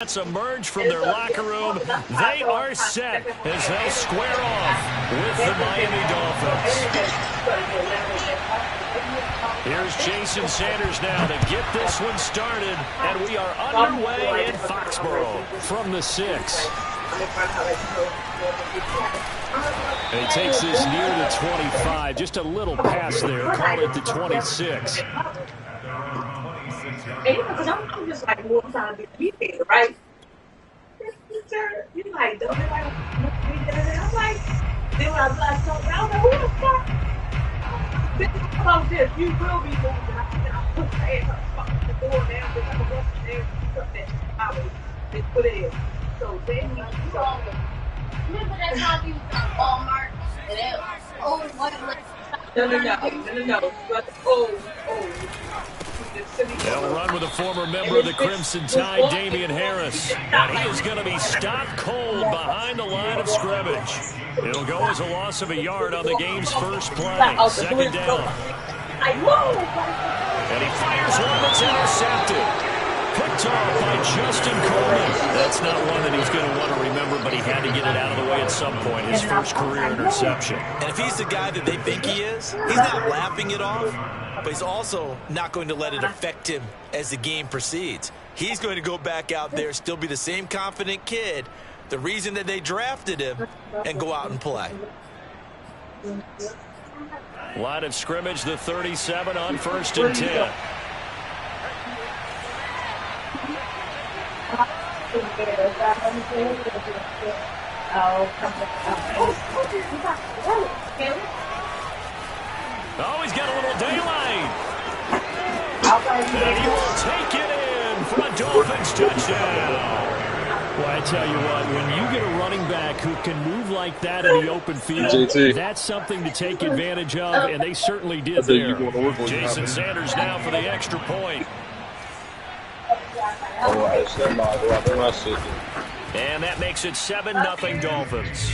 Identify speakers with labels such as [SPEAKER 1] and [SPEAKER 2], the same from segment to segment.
[SPEAKER 1] Emerge from their locker room. They are set as they'll square off with the Miami Dolphins. Here's Jason Sanders now to get this one started, and we are underway in Foxborough from the 6. And he takes this near the 25, just a little pass there, call it the 26.
[SPEAKER 2] Because I'm just like more trying to be there, right? You like, don't like, I'm like, then when I blast something, I was like, who the fuck? About this, you will be moving. I put my ass up the door now, because I'm going to there, put that highway, they put it in. So then he remember that time you was at Walmart and that old white lady? No. But
[SPEAKER 1] They'll run with a former member of the Crimson Tide, Damien Harris. And he is going to be stopped cold behind the line of scrimmage. It'll go as a loss of a yard on the game's first play. Second down. And he fires one that's intercepted. Picked off by Justin Coleman. That's not one that he's going to want to remember, but he had to get it out of the way at some point. His first career interception.
[SPEAKER 3] And if he's the guy that they think he is, he's not laughing it off, but he's also not going to let it affect him as the game proceeds. He's going to go back out there, still be the same confident kid, the reason that they drafted him, and go out and play.
[SPEAKER 1] Line of scrimmage, the 37 on 1st and 10. Oh, he's got a little daylight. And he will take it in for a Dolphins touchdown. Well, I tell you what, when you get a running back who can move like that in the open field, that's something to take advantage of, and they certainly did there. Jason Sanders now for the extra point. And that makes it 7-0 Dolphins.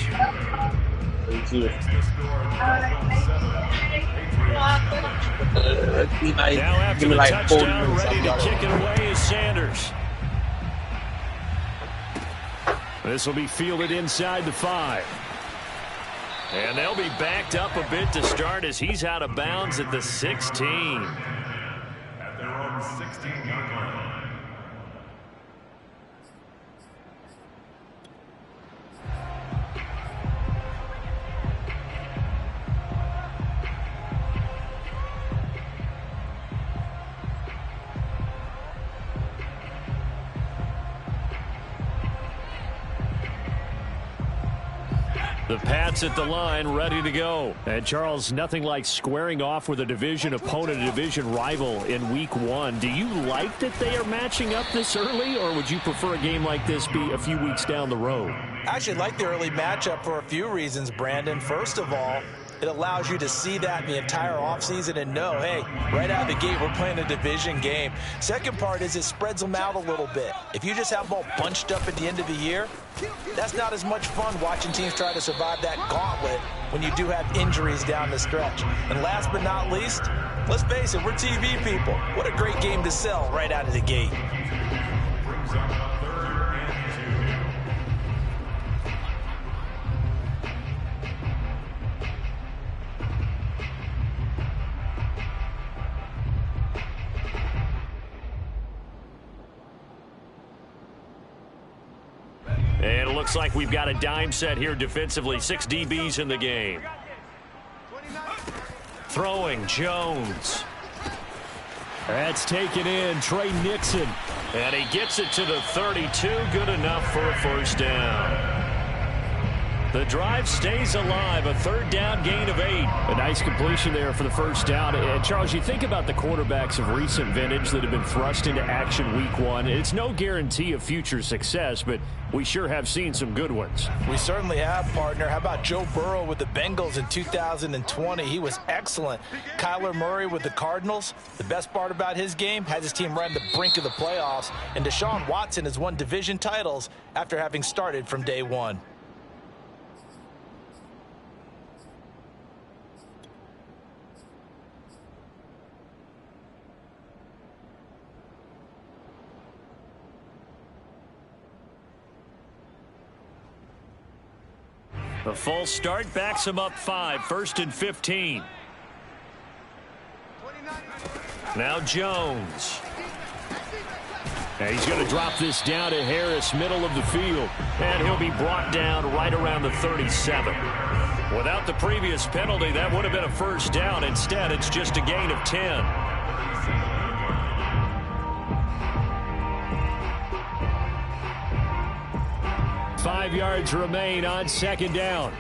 [SPEAKER 1] Now after the touchdown, ready to kick it away is Sanders. This will be fielded inside the 5. And they'll be backed up a bit to start as he's out of bounds at the 16. At their own 16-yard line. The Pats at the line, ready to go. And Charles, nothing like squaring off with a division opponent, a division rival in week 1. Do you like that they are matching up this early, or would you prefer a game like this be a few weeks down the road?
[SPEAKER 3] I actually like the early matchup for a few reasons, Brandon. First of all, it allows you to see that in the entire offseason and know, hey, right out of the gate, we're playing a division game. Second part is it spreads them out a little bit. If you just have them all bunched up at the end of the year, that's not as much fun watching teams try to survive that gauntlet when you do have injuries down the stretch. And last but not least, let's face it, we're TV people. What a great game to sell right out of the gate.
[SPEAKER 1] And it looks like we've got a dime set here defensively. 6 DBs in the game. Throwing, Jones. That's taken in, Trey Nixon. And he gets it to the 32. Good enough for a first down. The drive stays alive. A 3rd down gain of 8. A nice completion there for the first down. And Charles, you think about the quarterbacks of recent vintage that have been thrust into action week 1. It's no guarantee of future success, but we sure have seen some good ones.
[SPEAKER 3] We certainly have, partner. How about Joe Burrow with the Bengals in 2020? He was excellent. Kyler Murray with the Cardinals. The best part about his game, has his team right on the brink of the playoffs. And Deshaun Watson has won division titles after having started from day 1.
[SPEAKER 1] The false start backs him up 5, 1st and 15. Now Jones. And he's going to drop this down to Harris, middle of the field. And he'll be brought down right around the 37. Without the previous penalty, that would have been a first down. Instead, it's just a gain of 10. Five yards remain on second down.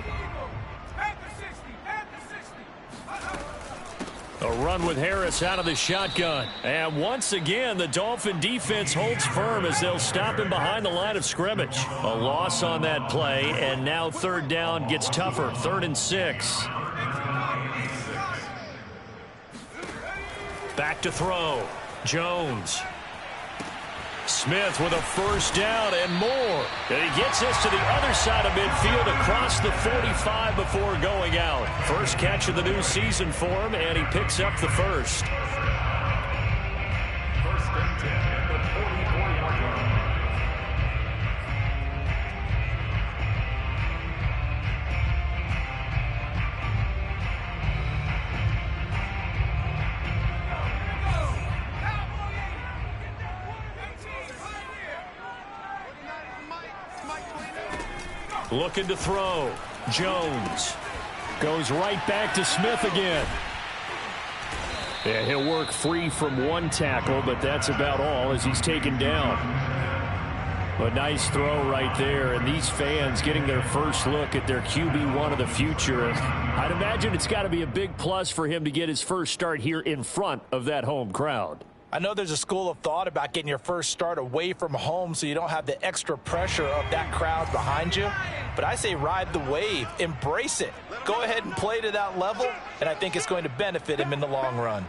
[SPEAKER 1] A run with Harris out of the shotgun. And once again, the Dolphin defense holds firm as they'll stop him behind the line of scrimmage. A loss on that play, and now third down gets tougher. 3rd and 6. Back to throw. Jones. Smith with a first down and more. And he gets us to the other side of midfield across the 45 before going out. First catch of the new season for him, and he picks up the first. First and 10 at the 44-yard line. Looking to throw. Jones goes right back to Smith again. Yeah, he'll work free from one tackle, but that's about all as he's taken down. A nice throw right there, and these fans getting their first look at their QB1 of the future. I'd imagine it's got to be a big plus for him to get his first start here in front of that home crowd.
[SPEAKER 3] I know there's a school of thought about getting your first start away from home so you don't have the extra pressure of that crowd behind you. But I say ride the wave. Embrace it. Go ahead and play to that level, and I think it's going to benefit him in the long run.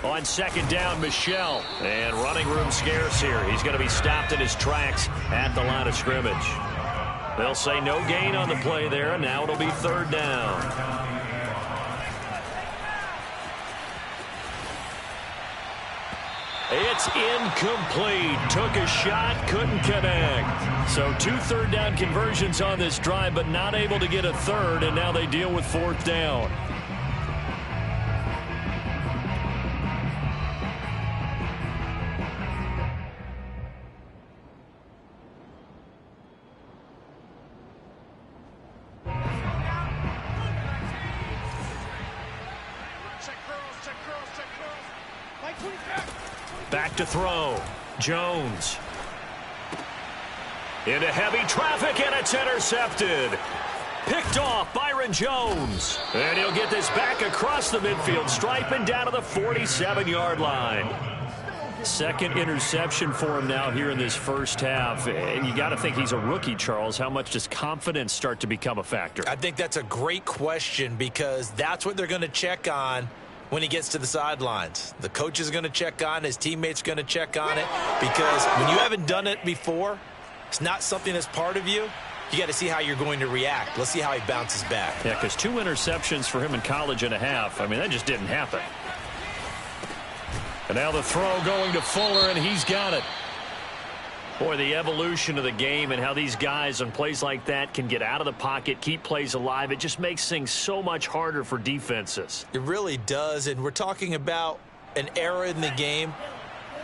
[SPEAKER 1] On second down, Michel. And running room scarce here. He's going to be stopped in his tracks at the line of scrimmage. They'll say no gain on the play there, and now it'll be third down. It's incomplete. Took a shot, couldn't connect. So 2 third down conversions on this drive, but not able to get a third, and now they deal with fourth down. Back to throw. Jones. Into heavy traffic, and it's intercepted. Picked off Byron Jones. And he'll get this back across the midfield stripe and down to the 47-yard line. Second interception for him now here in this first half. And you got to think he's a rookie, Charles. How much does confidence start to become a factor?
[SPEAKER 3] I think that's a great question because that's what they're going to check on when he gets to the sidelines. The coach is going to check on it. His teammates are going to check on it because when you haven't done it before, it's not something that's part of you. You got to see how you're going to react. Let's see how he bounces back.
[SPEAKER 1] Yeah, because 2 interceptions for him in college and a half. I mean, that just didn't happen. And now the throw going to Fuller, and he's got it. Boy, the evolution of the game and how these guys on plays like that can get out of the pocket, keep plays alive, it just makes things so much harder for defenses.
[SPEAKER 3] It really does, and we're talking about an era in the game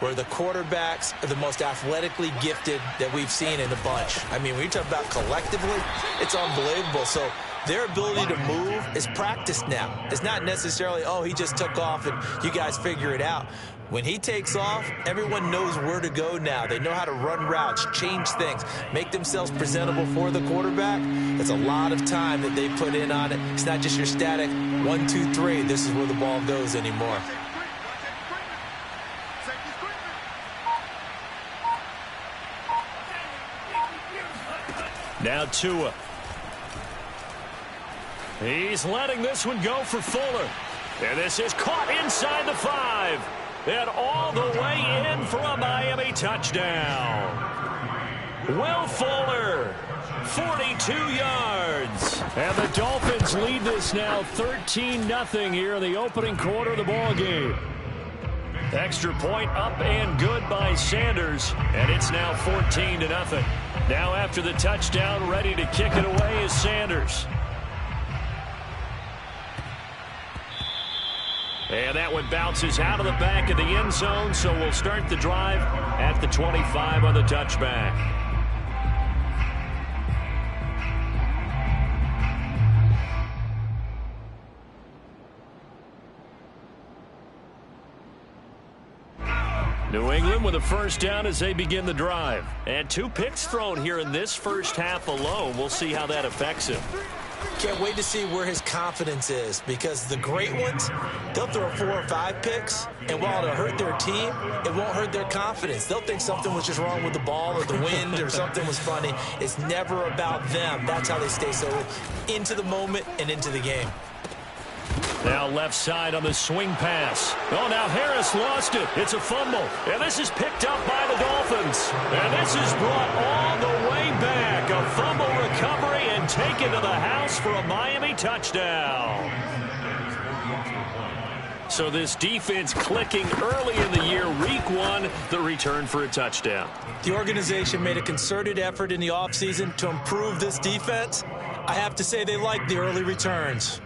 [SPEAKER 3] where the quarterbacks are the most athletically gifted that we've seen in the bunch. I mean, when you talk about collectively, it's unbelievable. So their ability to move is practiced now. It's not necessarily, oh, he just took off and you guys figure it out. When he takes off, everyone knows where to go now. They know how to run routes, change things, make themselves presentable for the quarterback. It's a lot of time that they put in on it. It's not just your static 1, 2, 3. This is where the ball goes anymore.
[SPEAKER 1] Now Tua. He's letting this one go for Fuller. And this is caught inside the 5. And all the way in for a Miami touchdown. Will Fuller, 42 yards. And the Dolphins lead this now 13-0 here in the opening quarter of the ball game. Extra point up and good by Sanders, and it's now 14-0. Now after the touchdown, ready to kick it away is Sanders. And that one bounces out of the back of the end zone, so we'll start the drive at the 25 on the touchback. New England with a first down as they begin the drive. And 2 picks thrown here in this first half alone. We'll see how that affects him.
[SPEAKER 3] Can't wait to see where his confidence is, because the great ones, they'll throw 4 or 5 picks, and while it'll hurt their team, it won't hurt their confidence. They'll think something was just wrong with the ball or the wind or something was funny. It's never about them. That's how they stay so into the moment and into the game.
[SPEAKER 1] Now left side on the swing pass. Oh, now Harris lost it. It's a fumble. And this is picked up by the Dolphins. And this is brought all the way back. A fumble recovery and taken to the house for a Miami touchdown. So this defense clicking early in the year. Week 1, the return for a touchdown.
[SPEAKER 3] The organization made a concerted effort in the offseason to improve this defense. I have to say they like the early returns.